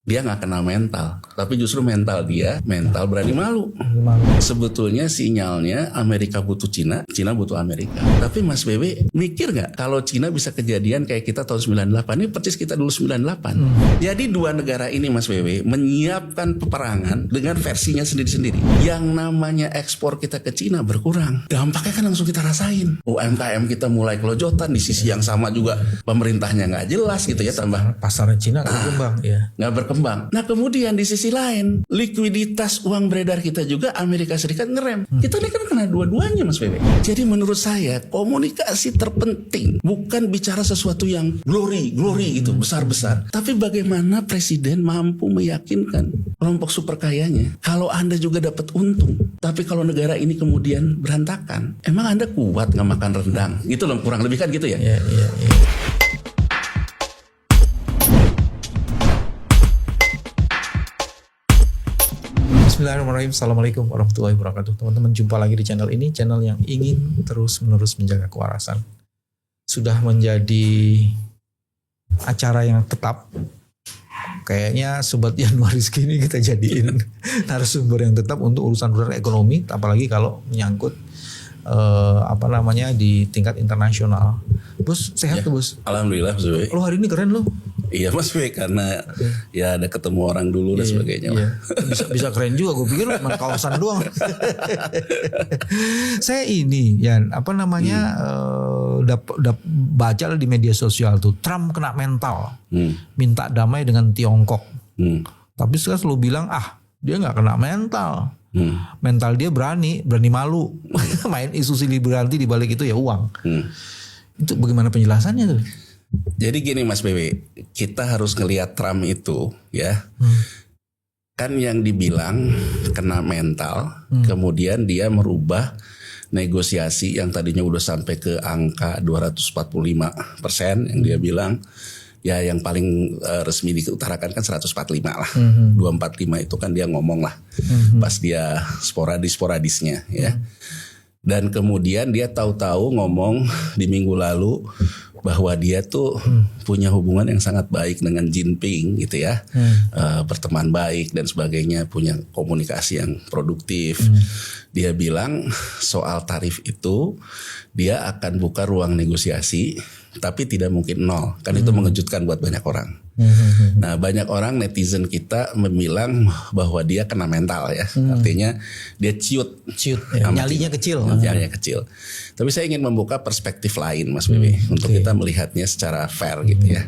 dia nggak kena mental, tapi justru mental berani malu. Sebetulnya sinyalnya Amerika butuh Cina, Cina butuh Amerika. Tapi Mas BW mikir nggak kalau Cina bisa kejadian kayak kita tahun 98, ini persis kita dulu 98. Jadi dua negara ini Mas BW menyiapkan peperangan dengan versinya sendiri-sendiri. Yang namanya ekspor kita ke Cina berkurang, dampaknya kan langsung kita rasain. UMKM kita mulai kelojotan, di sisi yang sama juga pemerintahnya nggak jelas gitu ya, tambah pasarnya Cina nggak berkembang, nggak berkembang. Nah kemudian di sisi lain likuiditas uang beredar kita juga Amerika Serikat ngerem. Kita ini kan kena dua-duanya Mas Bebe. Jadi menurut saya komunikasi terpenting bukan bicara sesuatu yang glory gitu besar-besar, tapi bagaimana presiden mampu meyakinkan kelompok super kayanya kalau Anda juga dapat untung. Tapi kalau negara ini kemudian berantakan, emang Anda kuat nggak makan rendang? Gitu loh, kurang lebih kan gitu ya. Iya. Bismillahirrahmanirrahim. Assalamualaikum warahmatullahi wabarakatuh. Teman-teman, jumpa lagi di channel ini, channel yang ingin terus-menerus menjaga kewarasan. Sudah menjadi acara yang tetap. Kayaknya Sobat Januari ini kita jadiin narasumber yang tetap untuk urusan ekonomi, apalagi kalau menyangkut di tingkat internasional. Bos, sehat tuh Bos? Alhamdulillah Mas Bebe. Lo hari ini keren lo. Iya Mas Bebe, karena ya ada ketemu orang dulu dan sebagainya. Iya. Bisa keren juga, gue pikir cuma kawasan doang. Saya ini baca di media sosial tuh, Trump kena mental, minta damai dengan Tiongkok. Tapi sekarang selalu bilang dia nggak kena mental. Mental dia berani malu. Main isu silih berganti, di balik itu ya uang. Itu bagaimana penjelasannya tuh? Jadi gini Mas Bebe, kita harus ngelihat Trump itu ya. Kan yang dibilang kena mental, kemudian dia merubah negosiasi yang tadinya udah sampai ke angka 245% yang dia bilang. Ya yang paling resmi diutarakan kan 145 lah. 245 itu kan dia ngomong lah. Pas dia sporadisnya ya. Dan kemudian dia tahu-tahu ngomong di minggu lalu bahwa dia tuh punya hubungan yang sangat baik dengan Jinping gitu ya. Berteman baik dan sebagainya, punya komunikasi yang produktif. Dia bilang soal tarif itu dia akan buka ruang negosiasi, tapi tidak mungkin nol. Kan itu mengejutkan buat banyak orang. Nah banyak orang netizen kita membilang bahwa dia kena mental ya. Artinya dia ciut nyalinya kecil. Nyalinya kecil. Tapi saya ingin membuka perspektif lain Mas Bebe, untuk kita melihatnya secara fair gitu ya.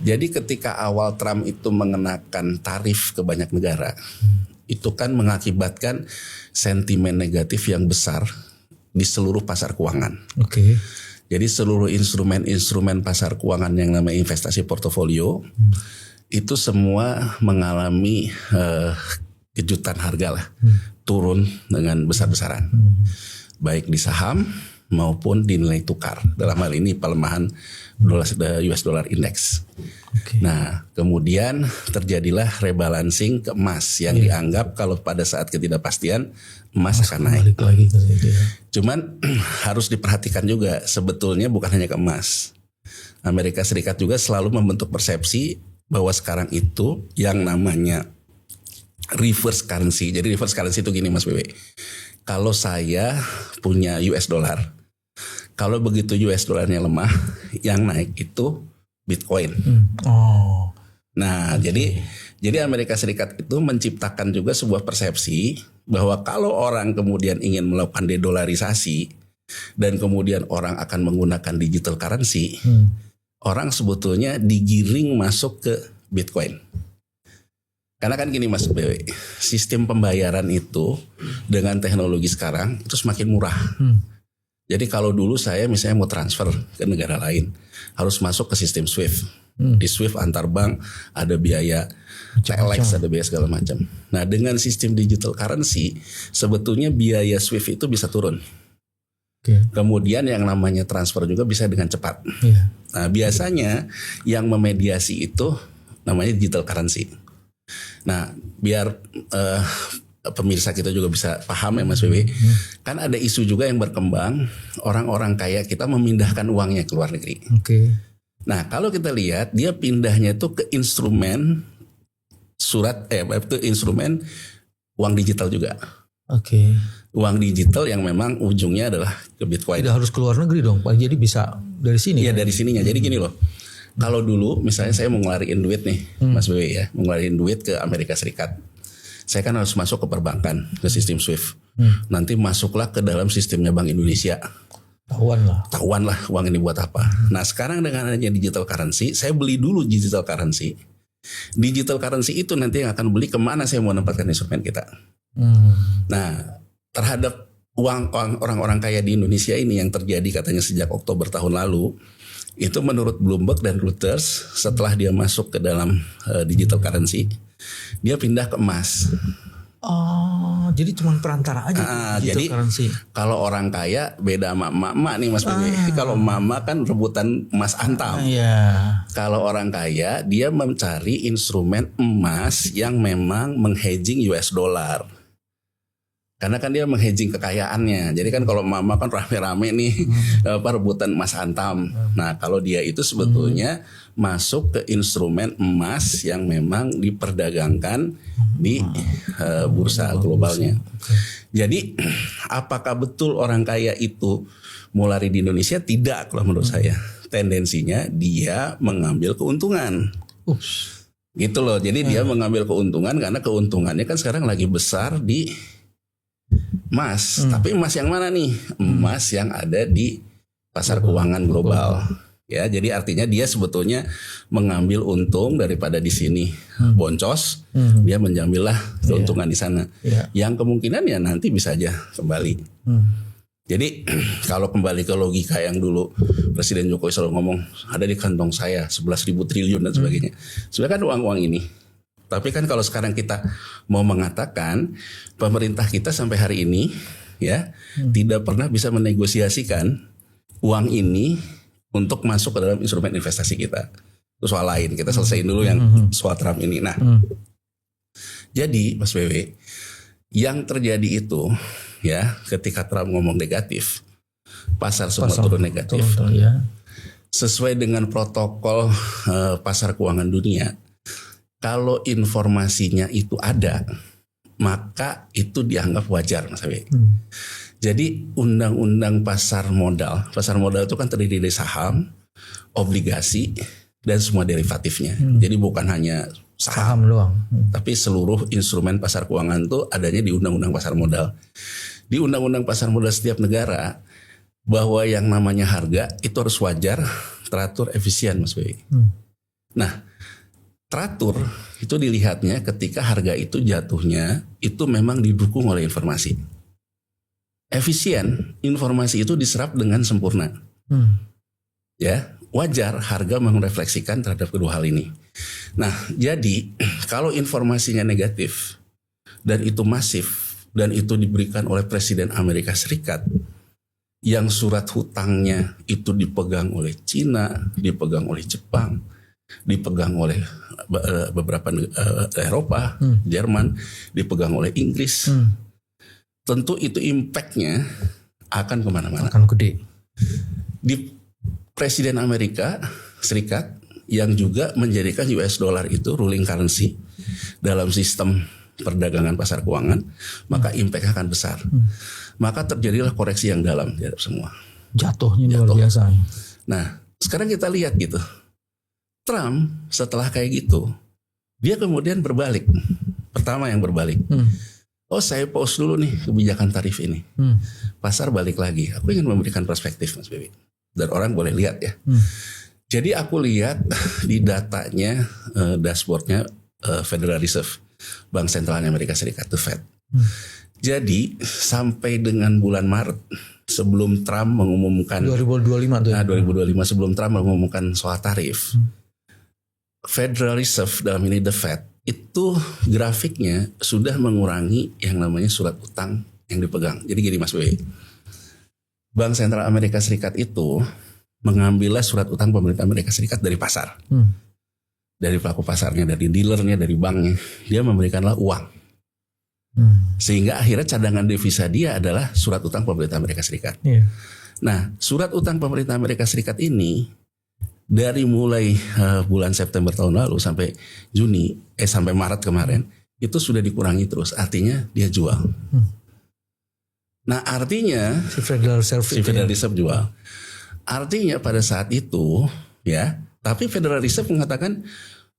Jadi ketika awal Trump itu mengenakan tarif ke banyak negara, itu kan mengakibatkan sentimen negatif yang besar di seluruh pasar keuangan. Jadi seluruh instrumen pasar keuangan yang namanya investasi portofolio itu semua mengalami kejutan harga lah, turun dengan besar-besaran, baik di saham maupun di nilai tukar. Dalam hal ini pelemahan US dollar index. Nah kemudian terjadilah rebalancing ke emas yang dianggap kalau pada saat ketidakpastian emas akan naik. Cuman harus diperhatikan juga sebetulnya bukan hanya ke emas. Amerika Serikat juga selalu membentuk persepsi bahwa sekarang itu yang namanya reverse currency. Jadi reverse currency itu gini Mas Bebe. Kalau saya punya US dollar, kalau begitu US dollarnya lemah, yang naik itu Bitcoin. Nah, jadi Amerika Serikat itu menciptakan juga sebuah persepsi bahwa kalau orang kemudian ingin melakukan dedolarisasi dan kemudian orang akan menggunakan digital currency, orang sebetulnya digiring masuk ke Bitcoin. Karena kan gini Mas Bewe, sistem pembayaran itu dengan teknologi sekarang itu semakin murah. Jadi kalau dulu saya misalnya mau transfer ke negara lain, harus masuk ke sistem SWIFT. Di SWIFT antar bank ada biaya telex, ada biaya segala macam. Nah dengan sistem digital currency sebetulnya biaya SWIFT itu bisa turun. Kemudian yang namanya transfer juga bisa dengan cepat. Nah biasanya yang memediasi itu namanya digital currency. Nah biar pemirsa kita juga bisa paham ya Mas Bebe, kan ada isu juga yang berkembang, orang-orang kaya kita memindahkan uangnya ke luar negeri. Nah kalau kita lihat dia pindahnya itu ke instrumen itu instrumen uang digital juga. Oke. Uang digital yang memang ujungnya adalah ke Bitcoin. Tidak harus keluar negeri dong Pak. Jadi bisa dari sini. Iya kan? dari sininya. Jadi gini loh. Kalau dulu misalnya saya mau ngelariin duit nih, Mas BW ya, mau ngelariin duit ke Amerika Serikat. Saya kan harus masuk ke perbankan, ke sistem SWIFT. Nanti masuklah ke dalam sistemnya Bank Indonesia. Tahuan lah uang ini buat apa. Nah sekarang dengan adanya digital currency, saya beli dulu digital currency. Digital currency itu nanti yang akan beli kemana saya mau menempatkan instrumen kita. Nah terhadap uang orang-orang kaya di Indonesia ini yang terjadi katanya sejak Oktober tahun lalu, itu menurut Bloomberg dan Reuters setelah dia masuk ke dalam digital currency, dia pindah ke emas. Oh, jadi cuma perantara aja jadi currency. Kalau orang kaya beda sama emak-emak nih Mas Bebe. Kalau emak-emak kan rebutan emas antam. Kalau orang kaya dia mencari instrumen emas yang memang menghedging US dollar. Karena kan dia menghedging kekayaannya. Jadi kan kalau mama kan rame-rame nih rebutan emas antam. Nah kalau dia itu sebetulnya masuk ke instrumen emas yang memang diperdagangkan di bursa globalnya. Jadi apakah betul orang kaya itu mau lari di Indonesia? Tidak kalau menurut saya. Tendensinya dia mengambil keuntungan. Gitu loh. Jadi dia mengambil keuntungan karena keuntungannya kan sekarang lagi besar di emas, tapi emas yang mana nih? Emas yang ada di pasar keuangan global. Ya, jadi artinya dia sebetulnya mengambil untung daripada di sini boncos, dia menjambillah keuntungan di sana. Yang kemungkinan ya nanti bisa aja kembali. Jadi kalau kembali ke logika yang dulu Presiden Jokowi selalu ngomong ada di kantong saya 11.000 triliun dan sebagainya. Sebenarnya kan uang-uang ini. Tapi kan kalau sekarang kita mau mengatakan pemerintah kita sampai hari ini ya tidak pernah bisa menegosiasikan uang ini untuk masuk ke dalam instrumen investasi kita. Itu soal lain. Kita selesaiin dulu yang soal Trump ini. Nah, jadi Mas BW, yang terjadi itu ya ketika Trump ngomong negatif, pasar semua turun negatif. Sesuai dengan protokol pasar keuangan dunia. Kalau informasinya itu ada, maka itu dianggap wajar, Mas Abi. Jadi undang-undang pasar modal itu kan terdiri dari saham, obligasi, dan semua derivatifnya. Jadi bukan hanya saham doang, tapi seluruh instrumen pasar keuangan itu adanya di undang-undang pasar modal. Di undang-undang pasar modal setiap negara, bahwa yang namanya harga itu harus wajar, teratur, efisien, Mas Abi. Nah, teratur itu dilihatnya ketika harga itu jatuhnya itu memang didukung oleh informasi. Efisien, informasi itu diserap dengan sempurna. Ya, wajar harga merefleksikan terhadap kedua hal ini. Nah, jadi kalau informasinya negatif dan itu masif dan itu diberikan oleh Presiden Amerika Serikat yang surat hutangnya itu dipegang oleh Cina, dipegang oleh Jepang, dipegang oleh beberapa Eropa, Jerman, dipegang oleh Inggris. Tentu itu impactnya akan kemana-mana. Akan gede. Di Presiden Amerika Serikat yang juga menjadikan US dollar itu ruling currency dalam sistem perdagangan pasar keuangan, maka impact akan besar. Maka terjadilah koreksi yang dalam terhadap semua. Jatuhnya luar biasa. Nah, sekarang kita lihat gitu. Trump setelah kayak gitu, dia kemudian berbalik. Pertama yang berbalik. Oh, saya pause dulu nih kebijakan tarif ini. Pasar balik lagi. Aku ingin memberikan perspektif, Mas Bebi. Dan orang boleh lihat ya. Jadi aku lihat di datanya, dashboardnya Federal Reserve, Bank Sentral Amerika Serikat, The Fed. Jadi sampai dengan bulan Maret, sebelum Trump mengumumkan 2025 tuh. 2025 sebelum Trump mengumumkan soal tarif. Federal Reserve dalam ini The Fed itu grafiknya sudah mengurangi yang namanya surat utang yang dipegang. Jadi gini Mas Boy, Bank Sentral Amerika Serikat itu mengambillah surat utang pemerintah Amerika Serikat dari pasar, dari pelaku pasarnya, dari dealernya, dari banknya. Dia memberikanlah uang, sehingga akhirnya cadangan devisa dia adalah surat utang pemerintah Amerika Serikat. Nah, surat utang pemerintah Amerika Serikat ini dari mulai bulan September tahun lalu sampai sampai Maret kemarin itu sudah dikurangi terus. Artinya dia jual. Nah artinya Si Federal Reserve jual. Artinya pada saat itu ya, tapi Federal Reserve mengatakan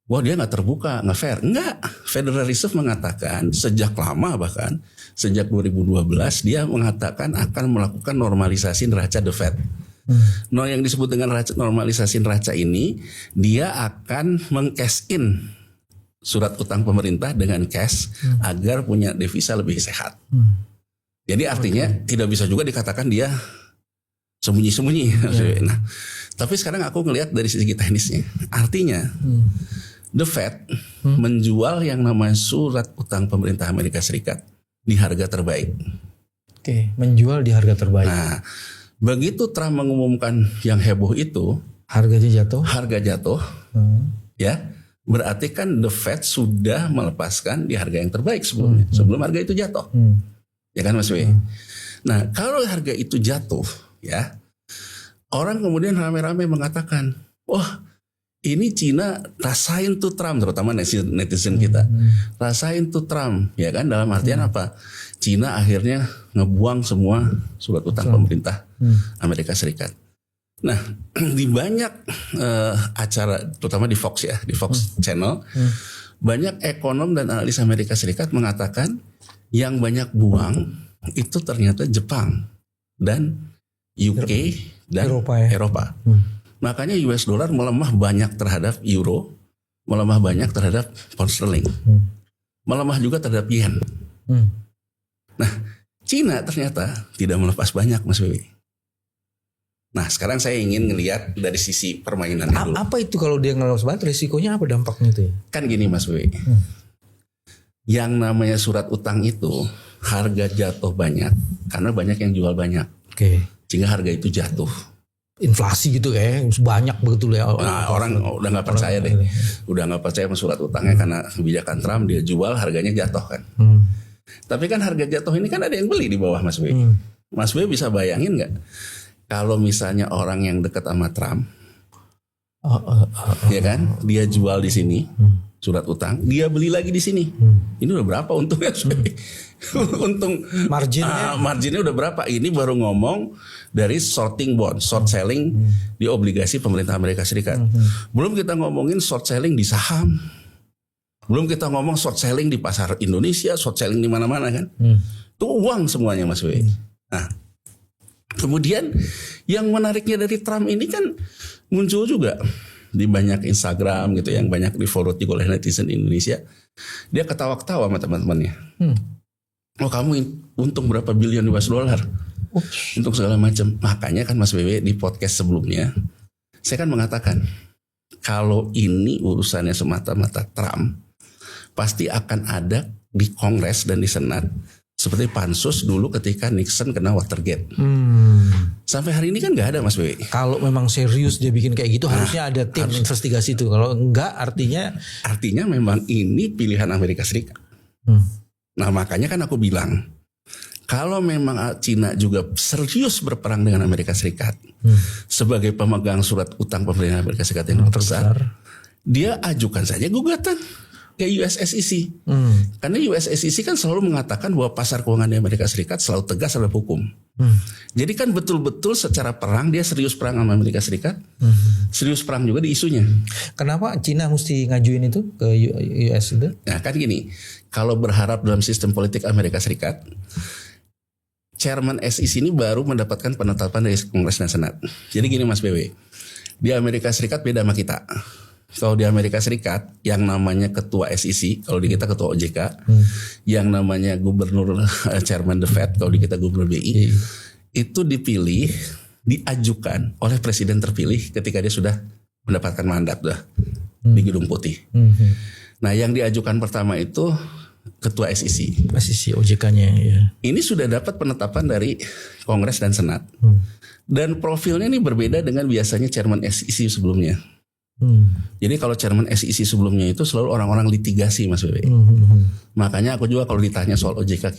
wah dia nggak terbuka, nggak fair. Enggak, Federal Reserve mengatakan sejak lama, bahkan sejak 2012 dia mengatakan akan melakukan normalisasi neraca the Fed. Nah yang disebut dengan normalisasi neraca ini, dia akan meng-cash in surat utang pemerintah dengan cash agar punya devisa lebih sehat. Jadi artinya tidak bisa juga dikatakan dia sembunyi-sembunyi. Nah, tapi sekarang aku ngelihat dari segi teknisnya, artinya the Fed menjual yang namanya surat utang pemerintah Amerika Serikat di harga terbaik. Oke, menjual di harga terbaik. Nah, begitu Trump mengumumkan yang heboh itu, Harga jatuh. Ya, berarti kan the Fed sudah melepaskan di harga yang terbaik sebelumnya, sebelum harga itu jatuh. Ya kan Mas W? Nah, kalau harga itu jatuh, ya, orang kemudian rame-rame mengatakan, wah, ini Cina rasain tuh Trump, terutama netizen kita, rasain tuh Trump, ya kan? Dalam artian apa? Cina akhirnya ngebuang semua surat utang pemerintah Amerika Serikat. Nah, di banyak acara, terutama di Fox ya, di Fox Channel, banyak ekonom dan analis Amerika Serikat mengatakan yang banyak buang itu ternyata Jepang dan UK dan Eropa. Makanya US dollar melemah banyak terhadap euro, melemah banyak terhadap pound sterling, melemah juga terhadap yen. Nah, Cina ternyata tidak melepas banyak, Mas Wiwi. Nah, sekarang saya ingin ngelihat dari sisi permainan itu. Apa itu kalau dia ngelepas banget, risikonya apa dampaknya itu? Kan gini Mas Wiwi. Yang namanya surat utang itu harga jatuh banyak karena banyak yang jual banyak. Oke. Sehingga harga itu jatuh. Inflasi gitu kayak banyak betul ya. Nah, orang udah nggak percaya deh. Udah nggak percaya sama surat utangnya karena kebijakan Trump, dia jual harganya jatuh kan. Tapi kan harga jatuh ini kan ada yang beli di bawah Mas W. Mas W bisa bayangin nggak kalau misalnya orang yang dekat sama Trump, ya kan, dia jual di sini surat utang, dia beli lagi di sini. Ini udah berapa untungnya? Untung marginnya udah berapa? Ini baru ngomong dari shorting bond, short selling di obligasi pemerintah Amerika Serikat. Belum kita ngomongin short selling di saham. Belum kita ngomong short selling di pasar Indonesia, short selling di mana-mana kan. Itu uang semuanya Mas W. Nah, kemudian yang menariknya dari Trump ini kan muncul juga di banyak Instagram gitu yang banyak di forward oleh netizen Indonesia. Dia ketawa-ketawa sama teman-temannya. Oh kamu untung berapa billion US dollar untuk segala macam. Makanya kan Mas Wewe di podcast sebelumnya saya kan mengatakan kalau ini urusannya semata-mata Trump, pasti akan ada di Kongres dan di Senat seperti pansus dulu ketika Nixon kena Watergate. Sampai hari ini kan nggak ada Mas Wewe. Kalau memang serius dia bikin kayak gitu, harusnya ada tim investigasi itu. Kalau enggak artinya memang ini pilihan Amerika Serikat. Nah makanya kan aku bilang kalau memang Cina juga serius berperang dengan Amerika Serikat sebagai pemegang surat utang pemerintah Amerika Serikat yang terbesar, dia ajukan saja gugatan ke US SEC. Karena US SEC kan selalu mengatakan bahwa pasar keuangan di Amerika Serikat selalu tegas terhadap hukum. Jadi kan betul-betul secara perang dia serius perang sama Amerika Serikat, serius perang juga di isunya. Kenapa Cina mesti ngajuin itu ke US itu? Nah kan gini, kalau berharap dalam sistem politik Amerika Serikat, Chairman SEC ini baru mendapatkan penetapan dari Kongres dan Senat. Jadi gini Mas BW, di Amerika Serikat beda sama kita. Kalau di Amerika Serikat yang namanya ketua SEC, kalau di kita ketua OJK, yang namanya gubernur chairman the Fed, kalau di kita gubernur BI, itu dipilih, diajukan oleh presiden terpilih ketika dia sudah mendapatkan mandat di Gedung Putih. Nah yang diajukan pertama itu ketua SEC OJK-nya ya. Ini sudah dapat penetapan dari Kongres dan Senat. Dan profilnya ini berbeda dengan biasanya chairman SEC sebelumnya. Jadi kalau chairman SEC sebelumnya itu selalu orang-orang litigasi, Mas Bebe. Makanya aku juga kalau ditanya soal OJK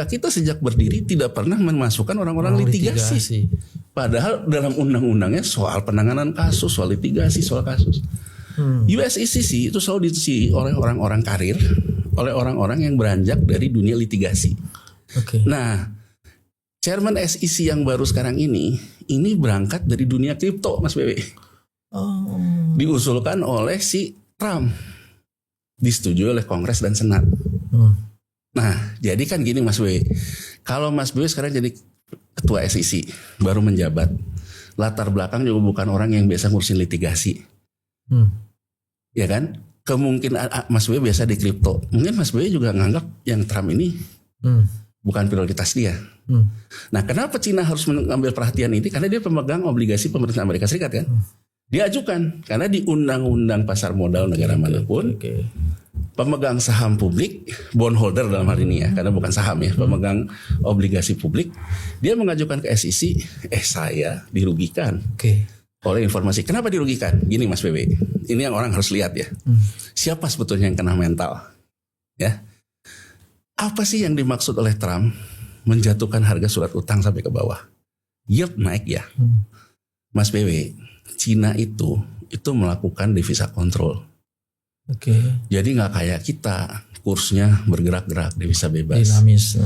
kita sejak berdiri tidak pernah memasukkan orang-orang litigasi. Padahal dalam undang-undangnya soal penanganan kasus, soal litigasi, soal kasus. US SEC itu selalu diisi oleh orang-orang karir, oleh orang-orang yang beranjak dari dunia litigasi. Nah, chairman SEC yang baru sekarang ini berangkat dari dunia kripto, Mas Bebe. Diusulkan oleh si Trump, disetujui oleh Kongres dan Senat. Nah, jadi kan gini Mas Bebe, kalau Mas Bebe sekarang jadi ketua SEC, baru menjabat, latar belakang juga bukan orang yang biasa ngurusin litigasi, ya kan? Kemungkinan Mas Bebe biasa di kripto, mungkin Mas Bebe juga nganggap yang Trump ini bukan prioritas dia. Nah, kenapa Cina harus mengambil perhatian ini? Karena dia pemegang obligasi pemerintah Amerika Serikat kan? Diajukan karena di undang-undang pasar modal negara manapun pemegang saham publik, bondholder dalam hal ini ya, karena bukan saham ya, pemegang obligasi publik, dia mengajukan ke SEC, saya dirugikan oleh informasi. Kenapa dirugikan? Gini Mas Bebe, ini yang orang harus lihat ya. Siapa sebetulnya yang kena mental? Ya, apa sih yang dimaksud oleh Trump menjatuhkan harga surat utang sampai ke bawah? Yield naik ya, Mas Bebe. Cina itu melakukan devisa kontrol. Jadi nggak kayak kita, kursnya bergerak-gerak, devisa bebas. Dinamis.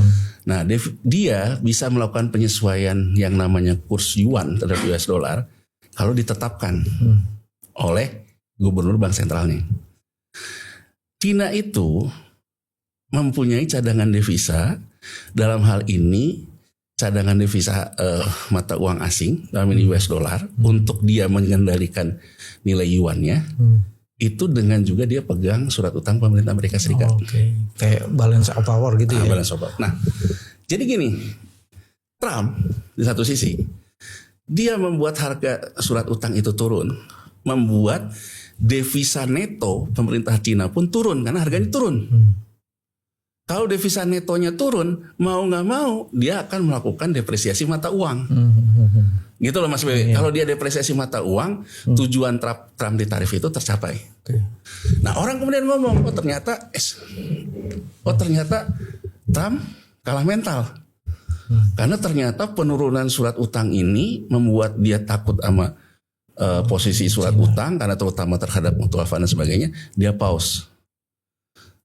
Nah, dia bisa melakukan penyesuaian yang namanya kurs yuan terhadap US dollar kalau ditetapkan oleh gubernur bank sentralnya. Cina itu mempunyai cadangan devisa, dalam hal ini cadangan devisa mata uang asing dalam ini US dollar untuk dia mengendalikan nilai yuannya, itu dengan juga dia pegang surat utang pemerintah Amerika Serikat. Kayak balance of power gitu ya. Balance of power. Nah, jadi gini, Trump di satu sisi dia membuat harga surat utang itu turun, membuat devisa neto pemerintah Cina pun turun karena harganya turun. Kalau devisa netonya turun, mau nggak mau dia akan melakukan depresiasi mata uang. Gitu loh Mas Bebe. Kalau dia depresiasi mata uang, tujuan Trump di tarif itu tercapai. Nah, orang kemudian ngomong, ternyata Trump kalah mental. Karena ternyata penurunan surat utang ini membuat dia takut sama posisi surat utang, karena terutama terhadap mutual fund dan sebagainya, dia pause.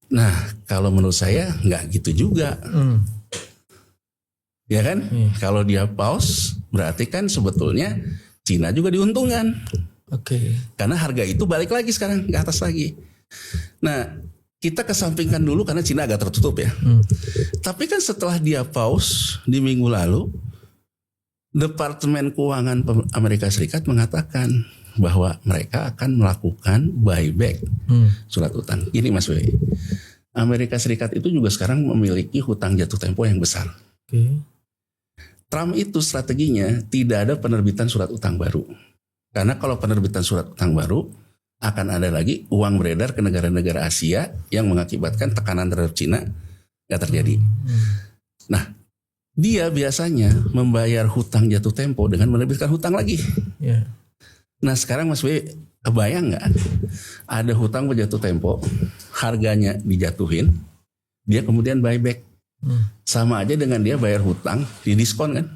Nah, kalau menurut saya nggak gitu juga, ya kan? Kalau dia pause, berarti kan sebetulnya Cina juga diuntungkan, karena harga itu balik lagi sekarang ke atas lagi. Nah, kita kesampingkan dulu karena Cina agak tertutup ya. Tapi kan setelah dia pause di minggu lalu, Departemen Keuangan Amerika Serikat mengatakan bahwa mereka akan melakukan buyback surat utang. Ini Mas Bebe, Amerika Serikat itu juga sekarang memiliki hutang jatuh tempo yang besar. Trump itu strateginya tidak ada penerbitan surat utang baru. Karena kalau penerbitan surat utang baru, akan ada lagi uang beredar ke negara-negara Asia yang mengakibatkan tekanan terhadap Cina nggak terjadi. Nah, dia biasanya membayar hutang jatuh tempo dengan menerbitkan hutang lagi. Nah, sekarang Mas B, kebayang nggak ada hutang berjatuh tempo, harganya dijatuhin, dia kemudian buyback. Sama aja dengan dia bayar hutang di diskon kan.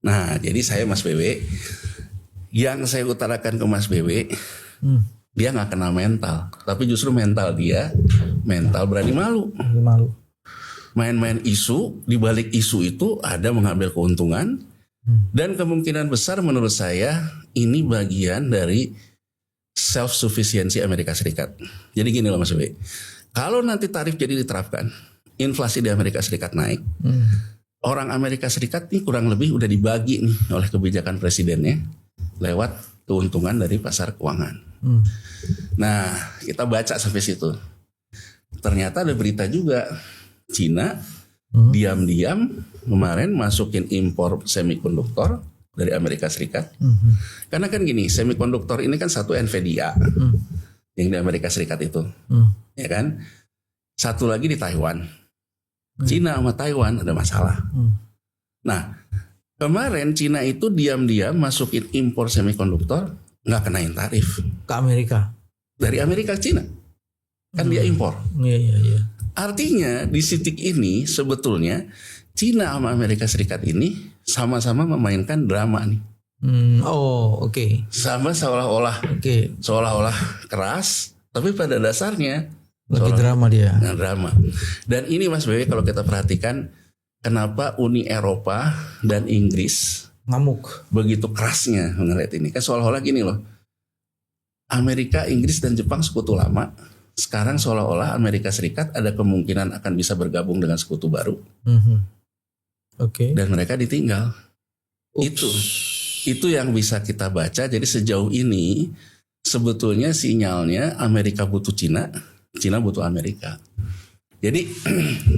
Nah, jadi saya Mas BW, yang saya utarakan ke Mas BW, dia nggak kena mental, tapi justru mental dia, mental berani malu. Main-main isu, di balik isu itu ada mengambil keuntungan, dan kemungkinan besar menurut saya ini bagian dari self-sufficiency Amerika Serikat. Jadi gini loh Mas BW, kalau nanti tarif jadi diterapkan, inflasi di Amerika Serikat naik, orang Amerika Serikat ini kurang lebih udah dibagi nih oleh kebijakan presidennya lewat keuntungan dari pasar keuangan. Nah, kita baca sampai situ. Ternyata ada berita juga, Cina diam-diam kemarin masukin impor semikonduktor dari Amerika Serikat. Karena kan gini, semikonduktor ini kan satu NVIDIA yang di Amerika Serikat itu, ya kan? Satu lagi di Taiwan. Cina sama Taiwan ada masalah. Nah, kemarin Cina itu diam-diam masukin impor semikonduktor nggak kenain tarif. Ke Amerika. Dari Amerika ke Cina. Kan dia impor. Iya. Artinya di titik ini sebetulnya Cina sama Amerika Serikat ini sama-sama memainkan drama nih. Oke. Sama seolah-olah keras, tapi pada dasarnya Lagi drama dia. Nah, drama. Dan ini Mas Bebe kalau kita perhatikan kenapa Uni Eropa dan Inggris Ngamuk. begitu kerasnya ngeliat ini. Kan seolah-olah gini loh. Amerika, Inggris dan Jepang sekutu lama. Sekarang seolah-olah Amerika Serikat ada kemungkinan akan bisa bergabung dengan sekutu baru. Oke. Dan mereka ditinggal. Itu yang bisa kita baca. Jadi sejauh ini sebetulnya sinyalnya Amerika butuh Cina, Cina butuh Amerika. Jadi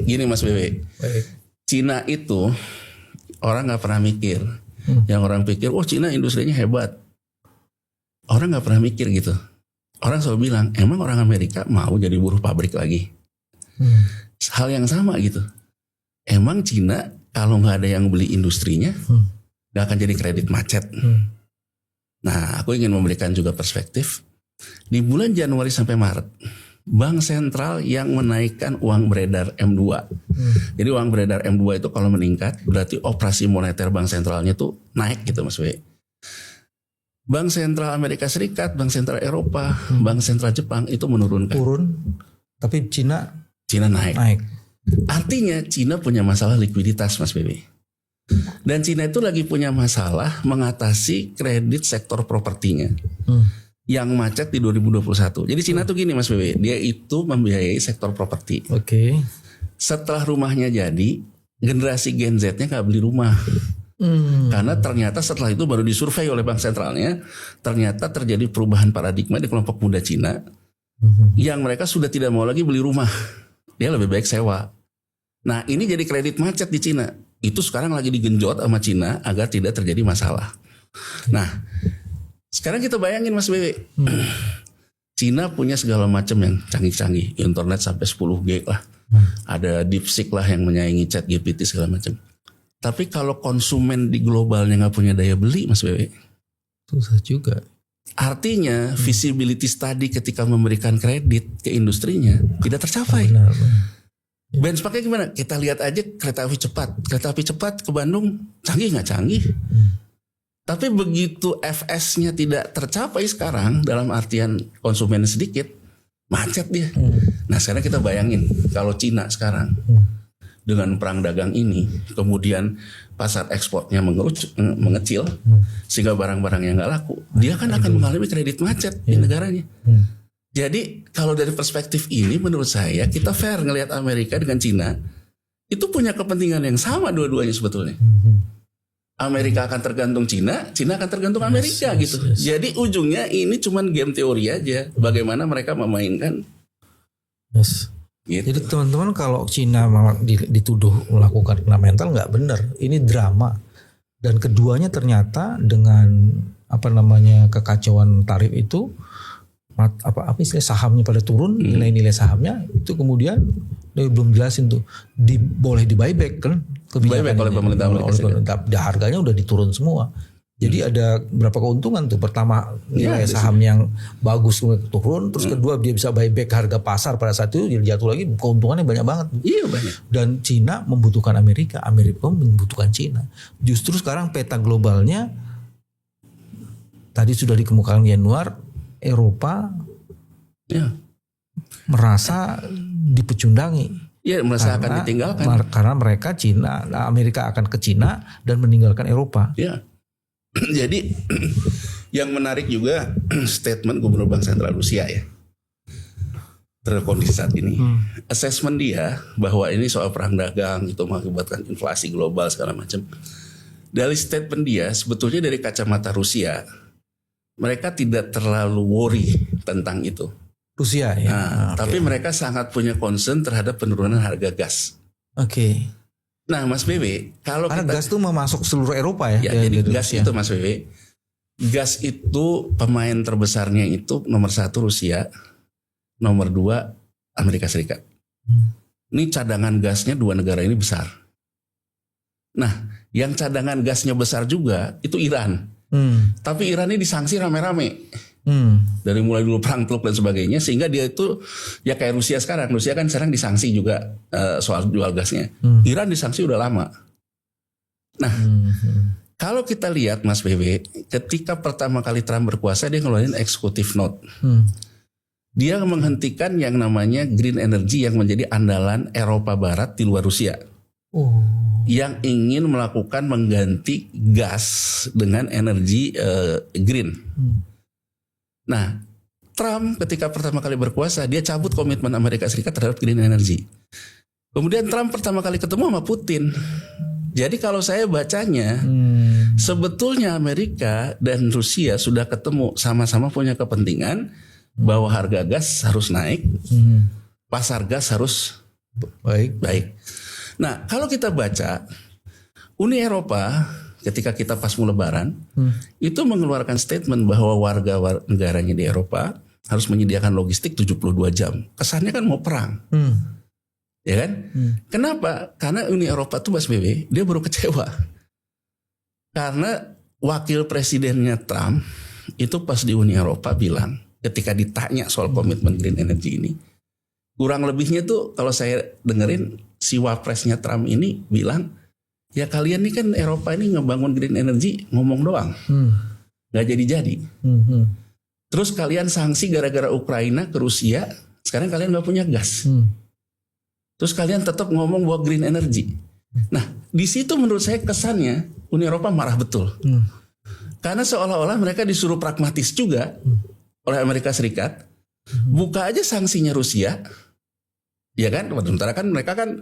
gini Mas Bebe, Baik. Cina itu orang nggak pernah mikir. Yang orang pikir, Cina industrinya hebat. Orang nggak pernah mikir gitu. Orang selalu bilang, emang orang Amerika mau jadi buruh pabrik lagi? Hal yang sama gitu. Emang Cina kalau nggak ada yang beli industrinya, nggak akan jadi kredit macet. Nah, aku ingin memberikan juga perspektif. Di bulan Januari sampai Maret, Bank Sentral yang menaikkan uang beredar M2. Jadi uang beredar M2 itu kalau meningkat, berarti operasi moneter Bank Sentralnya tuh naik gitu Mas W. Bank Sentral Amerika Serikat, Bank Sentral Eropa, Bank Sentral Jepang itu menurunkan. Turun, tapi Cina naik. Artinya Cina punya masalah likuiditas Mas Bebe. Dan Cina itu lagi punya masalah mengatasi kredit sektor propertinya yang macet di 2021. Jadi Cina tuh gini Mas Bebe, dia itu membiayai sektor properti. Oke. Setelah rumahnya jadi, generasi Gen Z-nya gak beli rumah. Karena ternyata setelah itu baru disurvei oleh bank sentralnya, ternyata terjadi perubahan paradigma di kelompok muda Cina yang mereka sudah tidak mau lagi beli rumah, dia lebih baik sewa. Nah ini jadi kredit macet di Cina. Itu sekarang lagi digenjot sama Cina agar tidak terjadi masalah. Nah sekarang kita bayangin Mas Bebe, Cina punya segala macam yang canggih-canggih, internet sampai 10G lah, ada DeepSeek lah yang menyaingi ChatGPT segala macam. Tapi kalau konsumen di globalnya nggak punya daya beli, Mas Bebe, susah juga. Artinya visibility study ketika memberikan kredit ke industrinya tidak tercapai. Benar. Benchmarknya gimana? Kita lihat aja kereta api cepat. Kereta api cepat ke Bandung canggih nggak canggih? Tapi begitu FS-nya tidak tercapai sekarang dalam artian konsumen sedikit, macet dia. Nah sekarang kita bayangin kalau Cina sekarang. Dengan perang dagang ini, kemudian pasar ekspornya mengecil, sehingga barang-barang yang nggak laku, dia kan akan mengalami kredit macet di negaranya. Jadi kalau dari perspektif ini, menurut saya kita fair ngelihat Amerika dengan Cina itu punya kepentingan yang sama dua-duanya sebetulnya. Amerika akan tergantung Cina, Cina akan tergantung Amerika gitu. Jadi ujungnya ini cuman game teori aja, bagaimana mereka memainkan. Gitu. Jadi teman-teman kalau Cina malah dituduh melakukan kena mental nggak benar, ini drama. Dan keduanya ternyata dengan kekacauan tarif itu apa istilah sahamnya pada turun, nilai-nilai sahamnya itu kemudian belum jelasin tuh boleh di buyback kan kebijakan oleh pemerintah harganya udah diturun semua. Jadi ada berapa keuntungan tuh? Pertama nilai saham yang bagus turun, terus kedua dia bisa buyback harga pasar pada saat itu jadi jatuh lagi, keuntungannya banyak banget. Iya banyak. Dan Cina membutuhkan Amerika, Amerika membutuhkan Cina. Justru sekarang peta globalnya tadi sudah dikemukakan Januari, Eropa merasa dipecundangi. Iya merasa akan ditinggalkan. Karena mereka Amerika akan ke Cina dan meninggalkan Eropa. Iya. Jadi yang menarik juga statement Gubernur Bank Sentral Rusia ya terhadap kondisi saat ini. Assessment dia bahwa ini soal perang dagang itu mengakibatkan inflasi global segala macam. Dari statement dia sebetulnya dari kacamata Rusia mereka tidak terlalu worry tentang itu. Rusia ya. Tapi mereka sangat punya concern terhadap penurunan harga gas. Oke. Nah Mas Bebe, karena gas itu memasuk seluruh Eropa ya. Jadi gas itu Mas Bebe, gas itu pemain terbesarnya itu nomor 1 Rusia, nomor 2 Amerika Serikat. Ini cadangan gasnya dua negara ini besar. Nah, yang cadangan gasnya besar juga itu Iran. Tapi Iran ini disanksi rame-rame. Dari mulai dulu perang Teluk dan sebagainya, sehingga dia itu ya kayak Rusia sekarang. Rusia kan sekarang disanksi juga soal jual gasnya. Iran disanksi udah lama. Nah, kalau kita lihat Mas BB, ketika pertama kali Trump berkuasa dia ngeluarin executive note. Dia menghentikan yang namanya green energy yang menjadi andalan Eropa Barat di luar Rusia. Yang ingin melakukan mengganti gas dengan energi green. Nah, Trump ketika pertama kali berkuasa dia cabut komitmen Amerika Serikat terhadap green energy. Kemudian Trump pertama kali ketemu sama Putin. Jadi kalau saya bacanya sebetulnya Amerika dan Rusia sudah ketemu, sama-sama punya kepentingan bahwa harga gas harus naik, pasar gas harus baik. Nah, kalau kita baca Uni Eropa ketika kita pas mau Lebaran itu mengeluarkan statement bahwa warga negaranya di Eropa harus menyediakan logistik 72 jam. Kesannya kan mau perang. Ya kan? Kenapa? Karena Uni Eropa tuh Mas BB, dia baru kecewa. Karena wakil presidennya Trump itu pas di Uni Eropa bilang, ketika ditanya soal komitmen green energy ini, kurang lebihnya tuh kalau saya dengerin si wapresnya Trump ini bilang, ya kalian nih kan Eropa ini ngebangun green energy ngomong doang, nggak jadi-jadi. Terus kalian sanksi gara-gara Ukraina ke Rusia, sekarang kalian nggak punya gas. Terus kalian tetap ngomong bahwa green energy. Nah, di situ menurut saya kesannya Uni Eropa marah betul, karena seolah-olah mereka disuruh pragmatis juga oleh Amerika Serikat, buka aja sanksinya Rusia, ya kan? Sementara kan mereka kan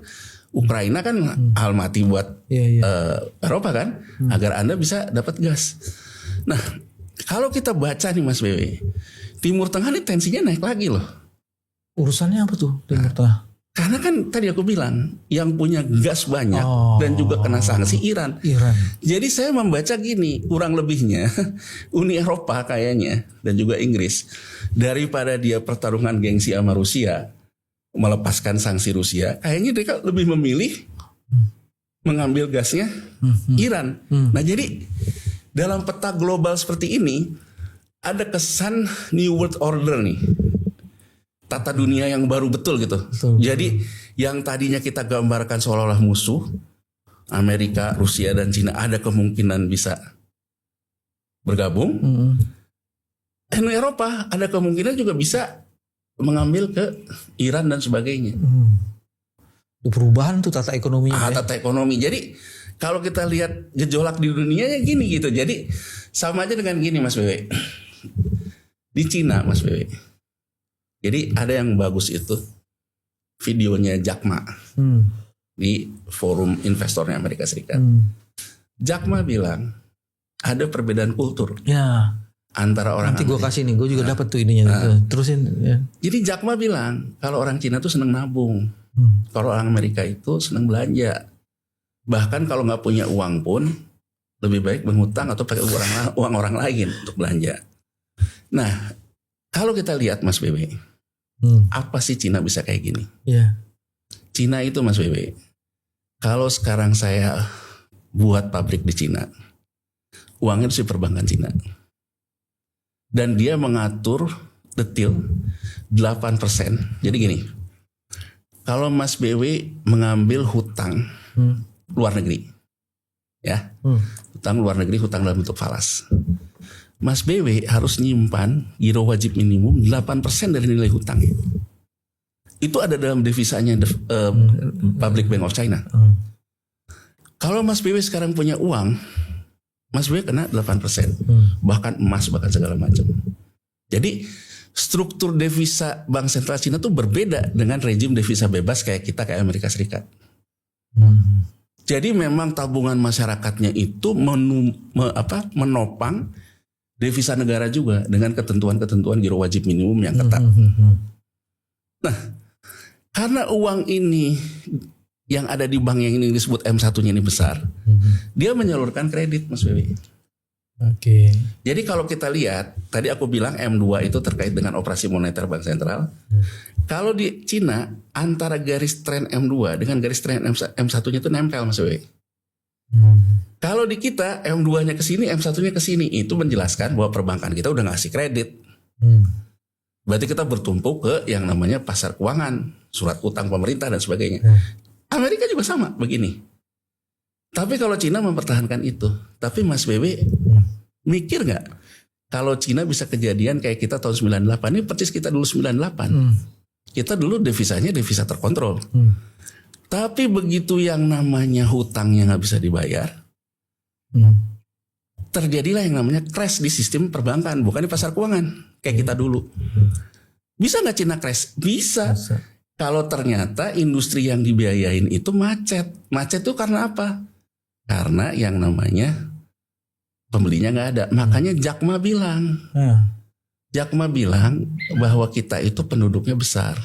Ukraina kan hal mati buat Eropa kan, agar Anda bisa dapat gas. Nah, kalau kita baca nih Mas BW, Timur Tengah nih tensinya naik lagi loh. Urusannya apa tuh Timur Tengah? Karena kan tadi aku bilang yang punya gas banyak dan juga kena sanksi Iran. Jadi saya membaca gini, kurang lebihnya Uni Eropa kayaknya dan juga Inggris, daripada dia pertarungan gengsi sama Rusia, melepaskan sanksi Rusia, kayaknya mereka lebih memilih mengambil gasnya Iran. Nah, jadi dalam peta global seperti ini ada kesan New World Order nih. Tata dunia yang baru betul gitu. Jadi yang tadinya kita gambarkan seolah-olah musuh, Amerika, Rusia, dan Cina ada kemungkinan bisa bergabung. Uni Eropa ada kemungkinan juga bisa mengambil ke Iran dan sebagainya. Perubahan tuh tata ekonominya. Tata ekonomi. Jadi kalau kita lihat gejolak di dunia ya gini gitu. Jadi sama aja dengan gini Mas Wewe. Di Cina Mas Wewe. Jadi ada yang bagus itu videonya Jack Ma di forum investornya Amerika Serikat. Jack Ma bilang ada perbedaan kultur antara orang. Nanti gue kasih nih, gue juga dapat tuh ininya. Terusin. Ya. Jadi Jack Ma bilang kalau orang Cina tuh seneng nabung, kalau orang Amerika itu seneng belanja. Bahkan kalau nggak punya uang pun lebih baik mengutang atau pakai uang orang lain untuk belanja. Nah, kalau kita lihat Mas Bebe, apa sih Cina bisa kayak gini? Cina itu Mas Bebe, kalau sekarang saya buat pabrik di Cina, uangnya itu di perbankan Cina. Dan dia mengatur detail 8%. Jadi gini, kalau Mas BW mengambil hutang luar negeri, ya, hutang luar negeri, hutang dalam bentuk falas, Mas BW harus nyimpan giro wajib minimum 8% dari nilai hutang. Itu ada dalam devisanya Public Bank of China. Kalau Mas BW sekarang punya uang, Mas BW kena 8%. Bahkan emas, bahkan segala macam. Jadi struktur devisa Bank Sentral Cina itu berbeda dengan rejim devisa bebas kayak kita, kayak Amerika Serikat. Jadi memang tabungan masyarakatnya itu menopang devisa negara juga dengan ketentuan-ketentuan giro wajib minimum yang ketat. Nah, karena uang ini yang ada di bank yang ini disebut M1-nya ini besar, dia menyalurkan kredit, Mas Bewi. Oke. Jadi kalau kita lihat, tadi aku bilang M2 itu terkait dengan operasi moneter Bank Sentral. Kalau di Cina, antara garis tren M2 dengan garis tren M1-nya itu nempel, Mas Bewi. Kalau di kita M2-nya ke sini, M1-nya ke sini, itu menjelaskan bahwa perbankan kita udah ngasih kredit. Berarti kita bertumpu ke yang namanya pasar keuangan, surat utang pemerintah dan sebagainya. Amerika juga sama begini. Tapi kalau Cina mempertahankan itu, tapi Mas Bebe mikir nggak kalau Cina bisa kejadian kayak kita tahun 98, ini persis kita dulu 98. Kita dulu devisanya devisa terkontrol. Tapi begitu yang namanya hutangnya nggak bisa dibayar, terjadilah yang namanya crash di sistem perbankan, bukan di pasar keuangan kayak kita dulu. Bisa nggak Cina crash? Bisa. Kalau ternyata industri yang dibiayain itu macet. Macet itu karena apa? Karena yang namanya pembelinya nggak ada. Makanya Jack Ma bilang bahwa kita itu penduduknya besar.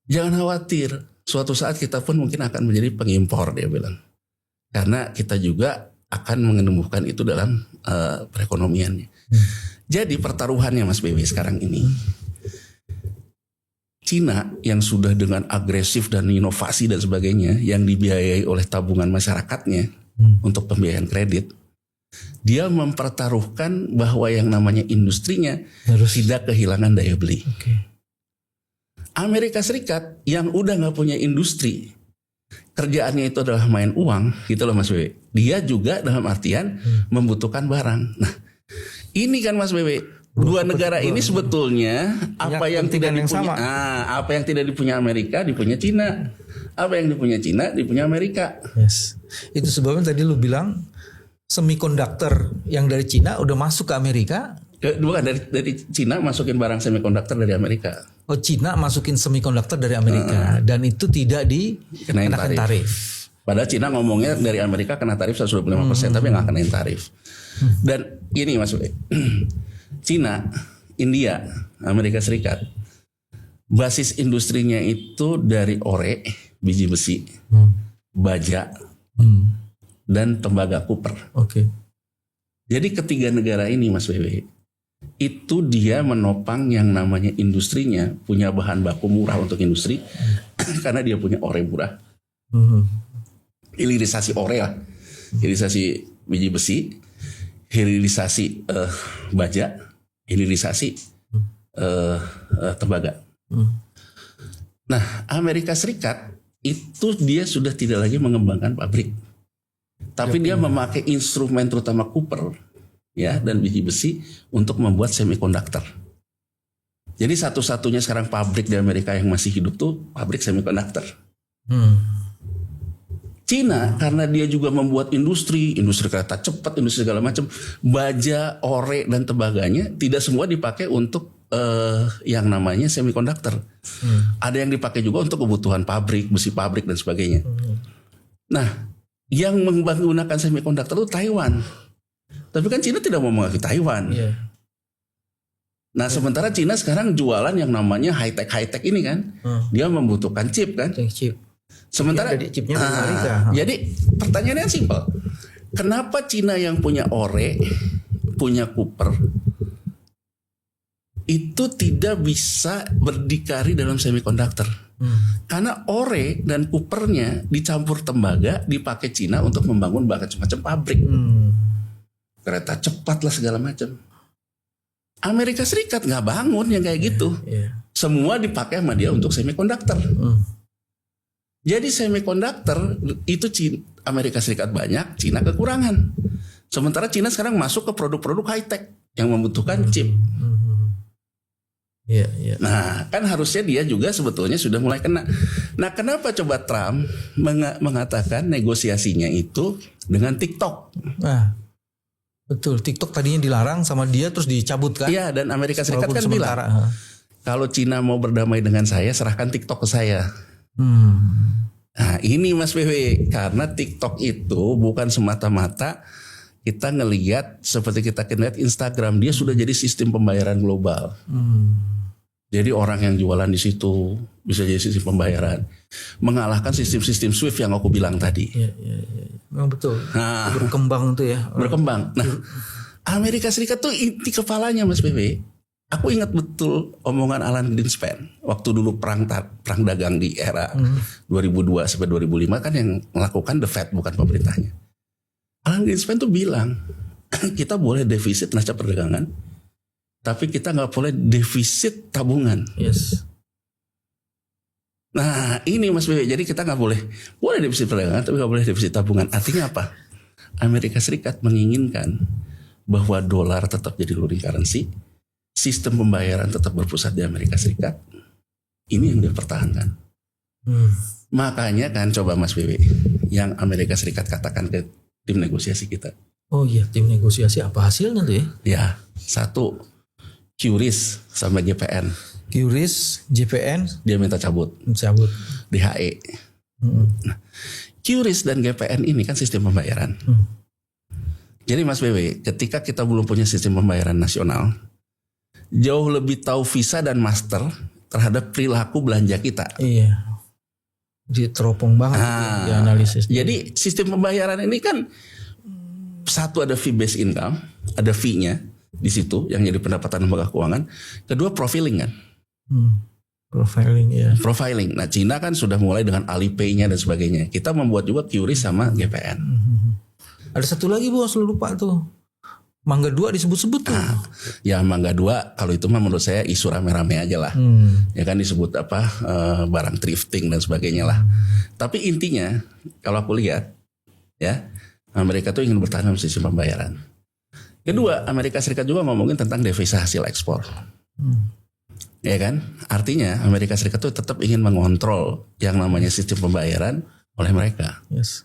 Jangan khawatir, suatu saat kita pun mungkin akan menjadi pengimpor, dia bilang. Karena kita juga akan menumbuhkan itu dalam perekonomiannya. Jadi pertaruhannya Mas BW sekarang ini, Cina yang sudah dengan agresif dan inovasi dan sebagainya, yang dibiayai oleh tabungan masyarakatnya untuk pembiayaan kredit, dia mempertaruhkan bahwa yang namanya industrinya tidak kehilangan daya beli. Amerika Serikat yang udah nggak punya industri, kerjaannya itu adalah main uang, gitu loh Mas Bebe. Dia juga dalam artian membutuhkan barang. Nah, ini kan Mas Bebe, dua negara ini sebetulnya apa yang tidak dipunya, apa yang tidak dipunya Amerika dipunya Cina, apa yang dipunya Cina dipunya Amerika. Yes. Itu sebabnya tadi lu bilang semikonduktor yang dari Cina udah masuk ke Amerika. Bukan dari Cina masukin barang semikonduktor dari Amerika. Oh, Cina masukin semikonduktor dari Amerika dan itu tidak dikenakan tarif. Padahal Cina ngomongnya dari Amerika kena tarif 125%, tapi nggak kenain tarif. Dan ini maksudnya Cina, India, Amerika Serikat, basis industrinya itu dari ore, biji besi, baja, dan tembaga kuper. Jadi ketiga negara ini Mas Wewe, itu dia menopang yang namanya industrinya, punya bahan baku murah untuk industri karena dia punya ore murah. Hilirisasi ore lah, hilirisasi biji besi, hilirisasi baja, hilirisasi tembaga. Nah, Amerika Serikat itu dia sudah tidak lagi mengembangkan pabrik, tapi dia memakai instrumen terutama kuper, ya, dan biji besi untuk membuat semikonduktor. Jadi satu-satunya sekarang pabrik di Amerika yang masih hidup tuh pabrik semikonduktor. Cina karena dia juga membuat industri kereta cepat, industri segala macam, baja, ore dan tembaganya tidak semua dipakai untuk yang namanya semikonduktor. Ada yang dipakai juga untuk kebutuhan pabrik, besi pabrik dan sebagainya. Nah, yang menggunakan semikonduktor itu Taiwan. Tapi kan Cina tidak mau mengakui Taiwan. Nah, sementara Cina sekarang jualan yang namanya high-tech ini kan. Dia membutuhkan chip kan. Sementara chipnya dari Amerika. Jadi pertanyaannya simpel. Kenapa Cina yang punya ore, punya kuper, itu tidak bisa berdikari dalam semikonduktor? Karena ore dan kupernya dicampur tembaga, dipakai Cina untuk membangun macam-macam pabrik. Kereta cepat lah segala macam. Amerika Serikat nggak bangun yang kayak gitu. Semua dipakai sama dia untuk semikonduktor. Jadi semikonduktor itu Amerika Serikat banyak, Cina kekurangan. Sementara Cina sekarang masuk ke produk-produk high tech yang membutuhkan chip. Nah, kan harusnya dia juga sebetulnya sudah mulai kena. Nah, kenapa coba Trump mengatakan negosiasinya itu dengan TikTok? Betul, TikTok tadinya dilarang sama dia terus dicabut kan? Iya, dan Amerika Serikat kan bilang, kalau Cina mau berdamai dengan saya, serahkan TikTok ke saya. Nah, ini Mas BW, karena TikTok itu bukan semata-mata kita ngelihat seperti kita lihat Instagram, dia sudah jadi sistem pembayaran global. Jadi orang yang jualan di situ bisa jadi sistem pembayaran, mengalahkan sistem-sistem SWIFT yang aku bilang tadi. Memang betul. Berkembang tuh ya. Berkembang. Nah, Amerika Serikat tuh inti kepalanya Mas BW. Aku ingat betul omongan Alan Greenspan waktu dulu perang dagang di era 2002 sampai 2005 kan yang melakukan the Fed bukan pemerintahnya. Alan Greenspan tuh bilang kita boleh defisit neraca perdagangan, tapi kita nggak boleh defisit tabungan. Yes. Nah ini Mas Bebe, jadi kita nggak boleh defisit perdagangan, tapi nggak boleh defisit tabungan. Artinya apa? Amerika Serikat menginginkan bahwa dolar tetap jadi ruling currency, sistem pembayaran tetap berpusat di Amerika Serikat. Ini yang dia pertahankan. Makanya kan coba Mas Bebe, yang Amerika Serikat katakan ke tim negosiasi kita. Oh iya, tim negosiasi apa hasilnya tuh ya? Ya, satu, QRIS sama GPN. QRIS, JPN, Dia minta cabut. DHE. Nah, QRIS dan GPN ini kan sistem pembayaran. Jadi Mas Bebe, ketika kita belum punya sistem pembayaran nasional, jauh lebih tahu Visa dan Master terhadap perilaku belanja kita. Iya. Jadi teropong banget di analisis. Jadi sistem pembayaran ini kan satu ada fee based income, ada fee-nya di situ yang jadi pendapatan lembaga keuangan. Kedua profiling kan. Profiling ya. Profiling. Nah Cina kan sudah mulai dengan Alipay-nya dan sebagainya. Kita membuat juga QRIS sama GPN. Ada satu lagi bos, lu lupa tuh. Mangga 2 disebut-sebut tuh. Ya Mangga 2 kalau itu mah menurut saya isu rame-rame aja lah. Ya kan disebut apa barang thrifting dan sebagainya lah. Tapi intinya kalau aku lihat ya Amerika tuh ingin bertahan dalam sistem pembayaran. Kedua Amerika Serikat juga ngomongin tentang devisa hasil ekspor. Ya kan? Artinya Amerika Serikat tuh tetap ingin mengontrol yang namanya sistem pembayaran oleh mereka. Yes.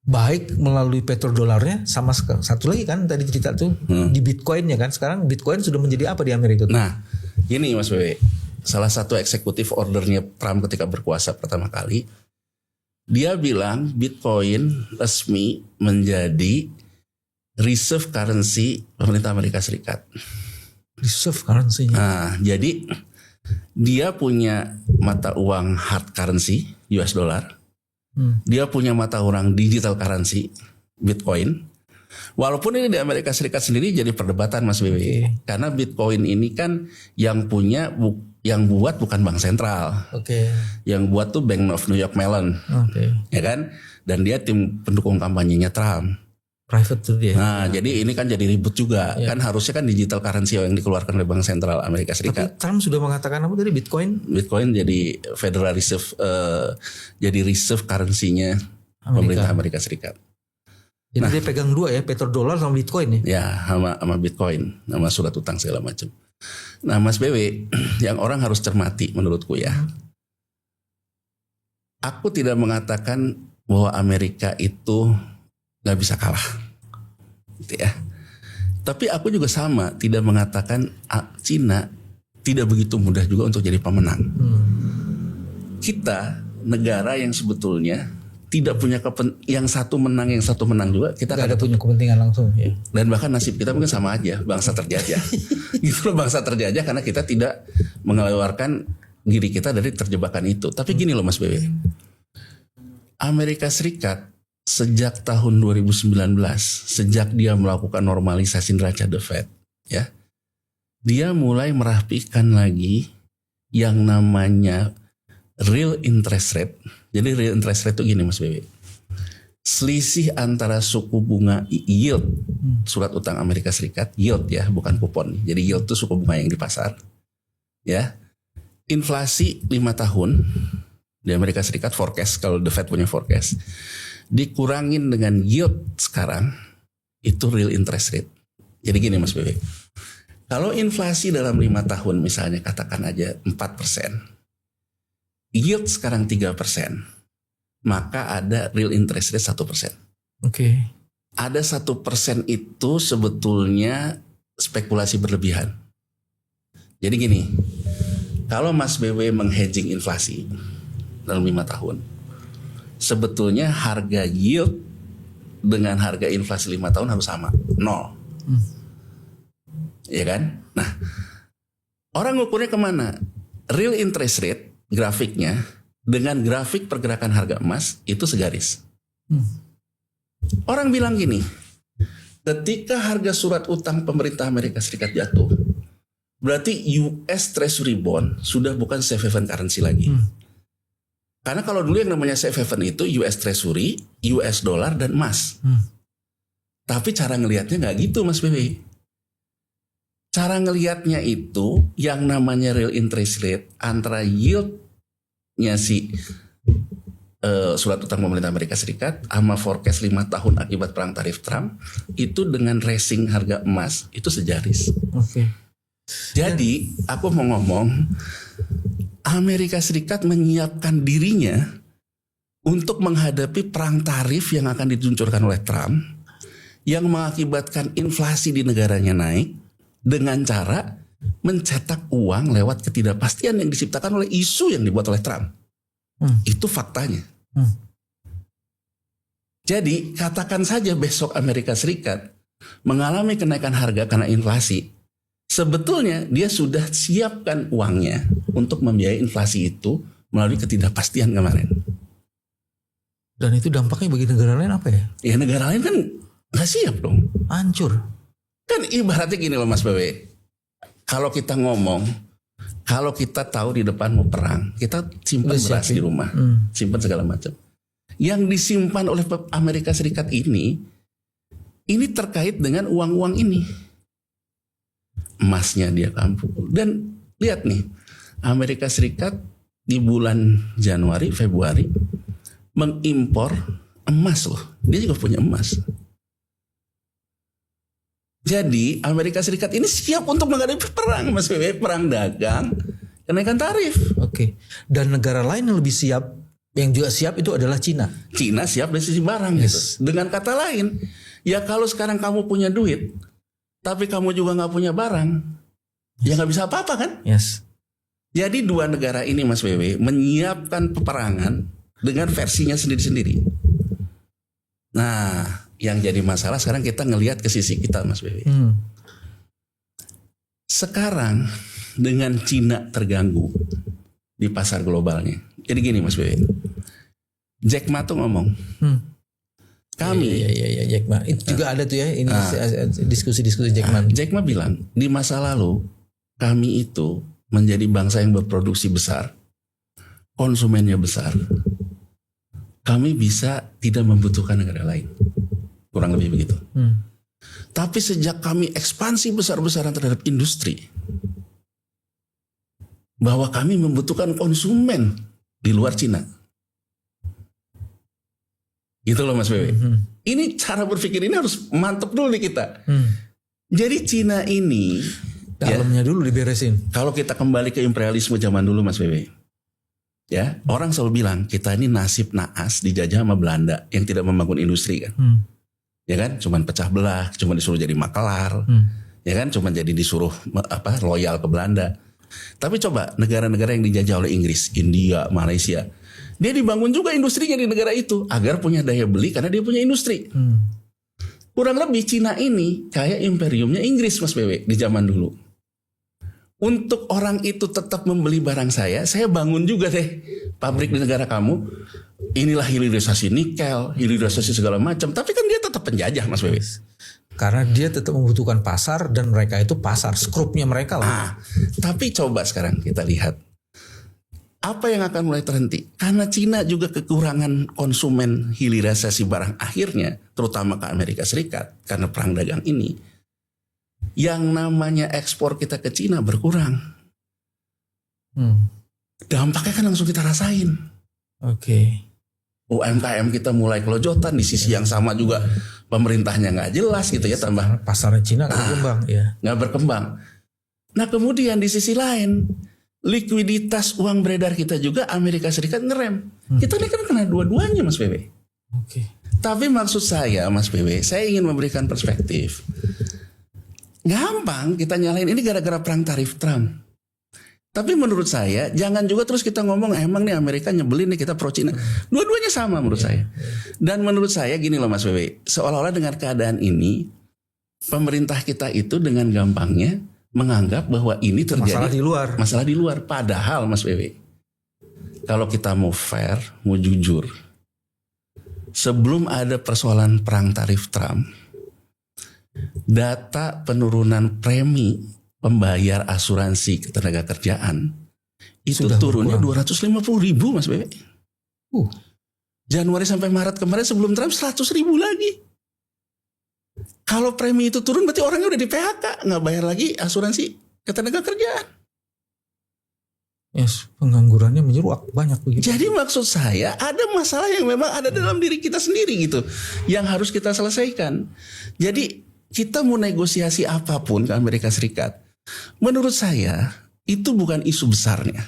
Baik melalui petrodolarnya sama satu lagi kan tadi cerita tuh di Bitcoinnya kan. Sekarang Bitcoin sudah menjadi apa di Amerika tuh? Nah gini Mas Bebe, salah satu eksekutif ordernya Trump ketika berkuasa pertama kali, dia bilang Bitcoin resmi menjadi reserve currency pemerintah Amerika Serikat. Reserve currency-nya. Nah, jadi dia punya mata uang hard currency US dollar. Dia punya mata uang digital currency Bitcoin. Walaupun ini di Amerika Serikat sendiri jadi perdebatan Mas Bebe. Karena Bitcoin ini kan yang punya yang buat bukan bank sentral. Yang buat tuh Bank of New York Mellon. Ya kan? Dan dia tim pendukung kampanyenya Trump. Private tuh dia. Nah, jadi ini kan jadi ribut juga. Kan harusnya kan digital currency yang dikeluarkan oleh Bank Sentral Amerika Serikat. Tapi Trump sudah mengatakan apa tadi Bitcoin? Bitcoin jadi Federal Reserve, jadi reserve currency-nya pemerintah Amerika Serikat. Jadi dia pegang dua ya, petrodolar sama Bitcoin ya? Ya, sama Bitcoin, sama surat utang segala macam. Nah, Mas BW, yang orang harus cermati menurutku ya. Aku tidak mengatakan bahwa Amerika itu nggak bisa kalah, gitu ya. Tapi aku juga sama tidak mengatakan Cina tidak begitu mudah juga untuk jadi pemenang. Kita negara yang sebetulnya tidak punya yang satu menang juga kita nggak ada punya kepentingan langsung. Ya. Dan bahkan nasib kita mungkin sama aja, bangsa terjajah. Gitu loh, bangsa terjajah karena kita tidak mengeluarkan diri kita dari terjebakan itu. Tapi gini loh Mas Bebe, Amerika Serikat sejak tahun 2019, sejak dia melakukan normalisasi neraca The Fed, ya, dia mulai merapikan lagi yang namanya real interest rate. Jadi real interest rate itu gini Mas Bebe, selisih antara suku bunga yield surat utang Amerika Serikat, yield ya, bukan kupon. Jadi yield itu suku bunga yang di pasar, ya. Inflasi 5 tahun di Amerika Serikat forecast, kalau The Fed punya forecast, dikurangin dengan yield sekarang itu real interest rate. Jadi gini Mas Bebe, kalau inflasi dalam 5 tahun misalnya katakan aja 4%, yield sekarang 3%, maka ada real interest rate 1%. Ada 1% itu sebetulnya spekulasi berlebihan. Jadi gini, kalau Mas BW menghedging inflasi dalam 5 tahun, sebetulnya harga yield dengan harga inflasi 5 tahun harus sama, 0. Ya kan? Nah, orang ngukurnya kemana? Real interest rate grafiknya dengan grafik pergerakan harga emas itu segaris. Orang bilang gini, ketika harga surat utang pemerintah Amerika Serikat jatuh, berarti US Treasury Bond sudah bukan safe haven currency lagi. Karena kalau dulu yang namanya safe haven itu US Treasury, US dollar dan emas. Tapi cara ngelihatnya nggak gitu Mas BB. Cara ngelihatnya itu yang namanya real interest rate antara yieldnya si surat utang pemerintah Amerika Serikat sama forecast 5 tahun akibat perang tarif Trump itu dengan racing harga emas itu sejaris. Jadi aku mau ngomong Amerika Serikat menyiapkan dirinya untuk menghadapi perang tarif yang akan diluncurkan oleh Trump yang mengakibatkan inflasi di negaranya naik dengan cara mencetak uang lewat ketidakpastian yang diciptakan oleh isu yang dibuat oleh Trump. Itu faktanya. Jadi katakan saja besok Amerika Serikat mengalami kenaikan harga karena inflasi. Sebetulnya dia sudah siapkan uangnya untuk membiayai inflasi itu melalui ketidakpastian kemarin. Dan itu dampaknya bagi negara lain apa ya? Ya negara lain kan gak siap dong. Hancur. Kan ibaratnya gini loh Mas Bebe. Kalau kita ngomong, kalau kita tahu di depan mau perang, kita simpan beras di rumah, simpan segala macam. Yang disimpan oleh Amerika Serikat ini terkait dengan uang-uang ini. Emasnya dia kampung. Dan lihat nih, Amerika Serikat di bulan Januari, Februari mengimpor emas loh. Dia juga punya emas. Jadi Amerika Serikat ini siap untuk menghadapi perang, Mas Bebe, perang dagang, kenaikan tarif. Oke. Dan negara lain yang lebih siap, yang juga siap itu adalah Cina. Cina siap dari sisi barang gitu. Dengan kata lain, ya kalau sekarang kamu punya duit, tapi kamu juga nggak punya barang, ya nggak bisa apa-apa kan? Jadi dua negara ini, Mas Bebe, menyiapkan peperangan dengan versinya sendiri-sendiri. Nah, yang jadi masalah sekarang kita ngelihat ke sisi kita, Mas Bebe. Sekarang dengan Cina terganggu di pasar globalnya. Jadi gini Mas Bebe. Jack Ma tuh ngomong. Kami. Iya, Jack Ma. Itu juga ada tuh ya. Ini diskusi-diskusi Jack Ma. Jack Ma bilang di masa lalu kami itu menjadi bangsa yang berproduksi besar, konsumennya besar. Kami bisa tidak membutuhkan negara lain. Kurang lebih begitu. Tapi sejak kami ekspansi besar-besaran terhadap industri, bahwa kami membutuhkan konsumen di luar Cina. Gitu loh Mas Bebe. Ini cara berpikir ini harus mantap dulu nih kita. Jadi Cina ini dalamnya dulu diberesin. Kalau kita kembali ke imperialisme zaman dulu Mas Bebe. Ya, orang selalu bilang kita ini nasib naas dijajah sama Belanda yang tidak membangun industri kan. Ya kan, cuman pecah belah, cuman disuruh jadi makelar. Ya kan, cuman jadi disuruh loyal ke Belanda. Tapi coba negara-negara yang dijajah oleh Inggris, India, Malaysia, dia dibangun juga industrinya di negara itu agar punya daya beli karena dia punya industri. Kurang lebih Cina ini kayak imperiumnya Inggris Mas Bebe di zaman dulu. Untuk orang itu tetap membeli barang saya bangun juga deh pabrik di negara kamu. Inilah hilirisasi nikel, hilirisasi segala macam. Tapi kan dia tetap penjajah Mas Bebe. Karena dia tetap membutuhkan pasar dan mereka itu pasar, skrupnya mereka lah. Tapi coba sekarang kita lihat. Apa yang akan mulai terhenti? Karena Cina juga kekurangan konsumen hilirisasi barang akhirnya, terutama ke Amerika Serikat. Karena perang dagang ini. Yang namanya ekspor kita ke Cina berkurang. Dampaknya kan langsung kita rasain. UMKM kita mulai kelojotan, di sisi yang sama juga pemerintahnya nggak jelas gitu ya, tambah pasarnya Cina nggak berkembang, nggak berkembang. Nah kemudian di sisi lain likuiditas uang beredar kita juga Amerika Serikat ngerem. Kita ini kan kena dua-duanya Mas Bebe. Tapi maksud saya Mas Bebe, saya ingin memberikan perspektif. Gampang kita nyalain ini gara-gara perang tarif Trump. Tapi menurut saya jangan juga terus kita ngomong emang nih Amerika nyebelin nih kita pro Cina. Dua-duanya sama menurut saya. Dan menurut saya gini loh Mas Bebe, seolah-olah dengan keadaan ini pemerintah kita itu dengan gampangnya menganggap bahwa ini terjadi masalah di luar. Padahal Mas Bebe, kalau kita mau fair, mau jujur, sebelum ada persoalan perang tarif Trump, data penurunan premi pembayar asuransi ketenaga kerjaan itu Sudah turunnya berkurang. 250.000 Mas Bebe. Januari sampai Maret kemarin sebelum Trump 100.000 lagi. Kalau premi itu turun berarti orangnya udah di PHK, nggak bayar lagi asuransi ketenaga kerjaan. Yes, penganggurannya menyeruak banyak begitu. Jadi maksud saya ada masalah yang memang ada dalam diri kita sendiri gitu, yang harus kita selesaikan. Jadi kita mau negosiasi apapun ke Amerika Serikat, menurut saya itu bukan isu besarnya.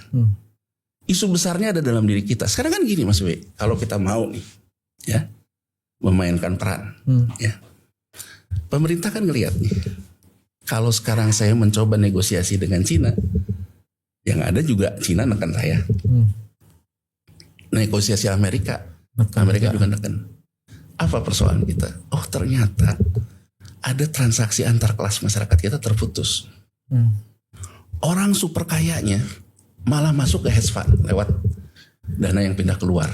Isu besarnya ada dalam diri kita. Sekarang kan gini Mas W, kalau kita mau nih, ya, memainkan peran, ya. Pemerintah kan ngelihat nih, kalau sekarang saya mencoba negosiasi dengan Cina, yang ada juga Cina neken saya. Negosiasi Amerika juga neken. Apa persoalan kita? Oh ternyata ada transaksi antar kelas masyarakat kita terputus. Orang super kayanya malah masuk ke hedge fund lewat dana yang pindah keluar.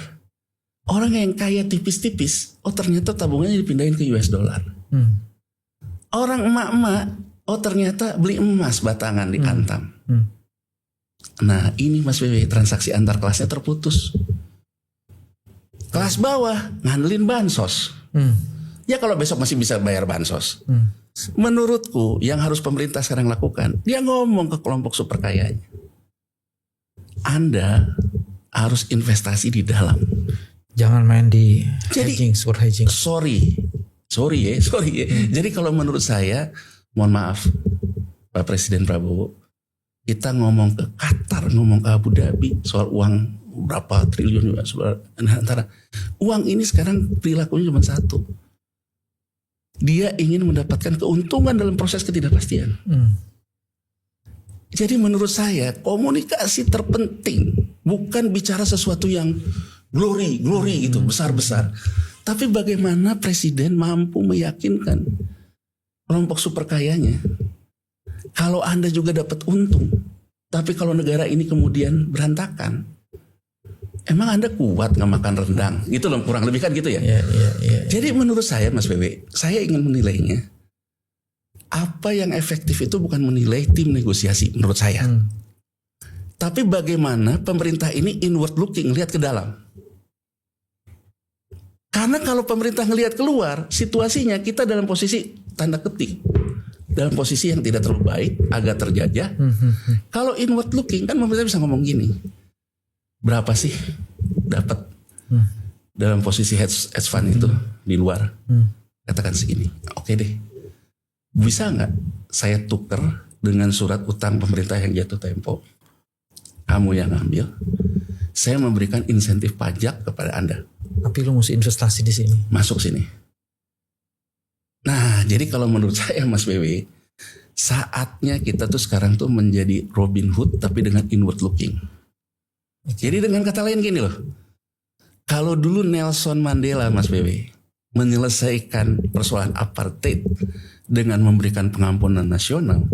Orang yang kaya tipis-tipis, oh ternyata tabungannya dipindahin ke US dollar. Orang emak-emak, oh ternyata beli emas batangan di Antam. Nah ini Mas Wewe, transaksi antar kelasnya terputus. Kelas bawah ngandelin bansos. Ya kalau besok masih bisa bayar bansos. Menurutku yang harus pemerintah sekarang lakukan, dia ngomong ke kelompok super kayanya, Anda harus investasi di dalam. Jangan main di hedging, super hedging. Sorry ya. Jadi kalau menurut saya, mohon maaf Pak Presiden Prabowo, kita ngomong ke Qatar, ngomong ke Abu Dhabi soal uang berapa triliun juga, antara uang ini sekarang perilakunya cuma satu. Dia ingin mendapatkan keuntungan dalam proses ketidakpastian. Jadi menurut saya komunikasi terpenting bukan bicara sesuatu yang glory gitu besar-besar. Tapi bagaimana presiden mampu meyakinkan kelompok super kayanya, kalau Anda juga dapat untung, tapi kalau negara ini kemudian berantakan, emang Anda kuat nggak makan rendang? Gitu loh, kurang lebih kan gitu ya. Jadi menurut saya Mas Wewe, saya ingin menilainya, apa yang efektif itu bukan menilai tim negosiasi menurut saya. Tapi bagaimana pemerintah ini inward looking, lihat ke dalam. Karena kalau pemerintah ngelihat keluar, situasinya kita dalam posisi tanda ketik, dalam posisi yang tidak terlalu baik, agak terjajah. Kalau inward looking kan pemerintah bisa ngomong gini, berapa sih dapat dalam posisi hedge fund itu di luar, katakan segini, oke deh, bisa nggak saya tuker dengan surat utang pemerintah yang jatuh tempo, kamu yang ambil, saya memberikan insentif pajak kepada Anda. Tapi lu mesti investasi di sini. Masuk sini. Nah, jadi kalau menurut saya Mas Wewe, saatnya kita tuh sekarang tuh menjadi Robin Hood tapi dengan inward looking. Jadi dengan kata lain gini loh. Kalau dulu Nelson Mandela Mas Wewe menyelesaikan persoalan apartheid dengan memberikan pengampunan nasional,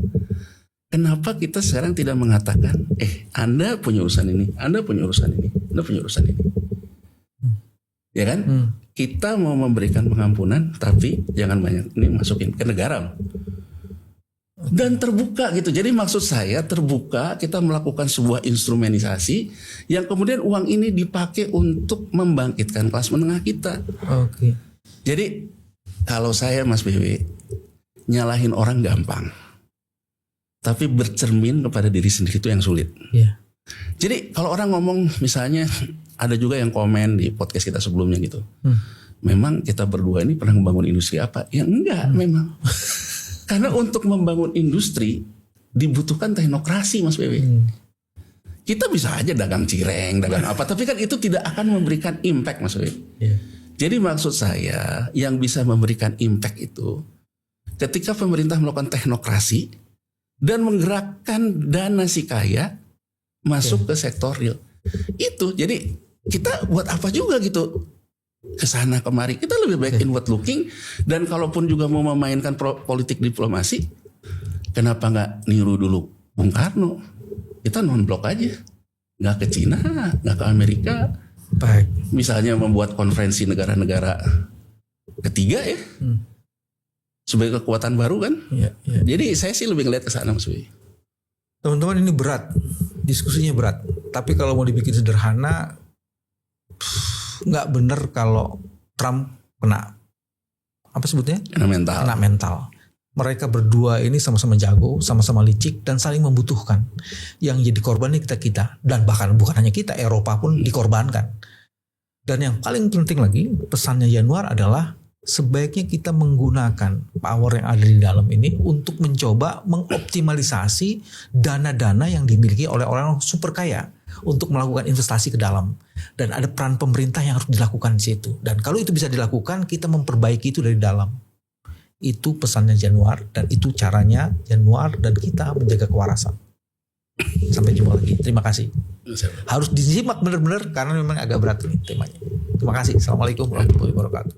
kenapa kita sekarang tidak mengatakan, Anda punya urusan ini, Anda punya urusan ini, Anda punya urusan ini. Ya kan? Kita mau memberikan pengampunan tapi jangan banyak ini masukin ke negara. Dan terbuka gitu. Jadi maksud saya terbuka, kita melakukan sebuah instrumentalisasi yang kemudian uang ini dipakai untuk membangkitkan kelas menengah kita. Jadi kalau saya Mas BW, nyalahin orang gampang. Tapi bercermin kepada diri sendiri itu yang sulit. Jadi kalau orang ngomong misalnya, ada juga yang komen di podcast kita sebelumnya gitu. Memang kita berdua ini pernah membangun industri apa? Ya enggak memang. Karena untuk membangun industri dibutuhkan teknokrasi Mas Wewe. Kita bisa aja dagang cireng, dagang apa. Tapi kan itu tidak akan memberikan impact Mas Wewe. Jadi maksud saya yang bisa memberikan impact itu ketika pemerintah melakukan teknokrasi dan menggerakkan dana si kaya masuk ke sektor real. Itu jadi kita buat apa juga gitu kesana kemari, kita lebih baik inward looking. Dan kalaupun juga mau memainkan politik diplomasi, kenapa nggak niru dulu Bung Karno, kita non blok aja, nggak ke Cina, nggak ke Amerika, misalnya membuat konferensi negara-negara ketiga ya, sebagai kekuatan baru kan. Ya, ya. Jadi saya sih lebih ngeliat ke sana Mas Wibi. Teman-teman, ini berat, diskusinya berat. Tapi kalau mau dibikin sederhana, nggak bener kalau Trump kena apa sebutnya? Kena mental. Kena mental. Mereka berdua ini sama-sama jago, sama-sama licik dan saling membutuhkan. Yang jadi korbannya kita dan bahkan bukan hanya kita, Eropa pun dikorbankan. Dan yang paling penting lagi, pesannya Yanuar adalah sebaiknya kita menggunakan power yang ada di dalam ini untuk mencoba mengoptimalisasi dana-dana yang dimiliki oleh orang super kaya untuk melakukan investasi ke dalam. Dan ada peran pemerintah yang harus dilakukan di situ. Dan kalau itu bisa dilakukan, kita memperbaiki itu dari dalam. Itu pesannya Januar, dan itu caranya Januar dan kita menjaga kewarasan. Sampai jumpa lagi. Terima kasih. Harus disimak benar-benar karena memang agak berat ini temanya. Terima kasih. Assalamualaikum warahmatullahi wabarakatuh.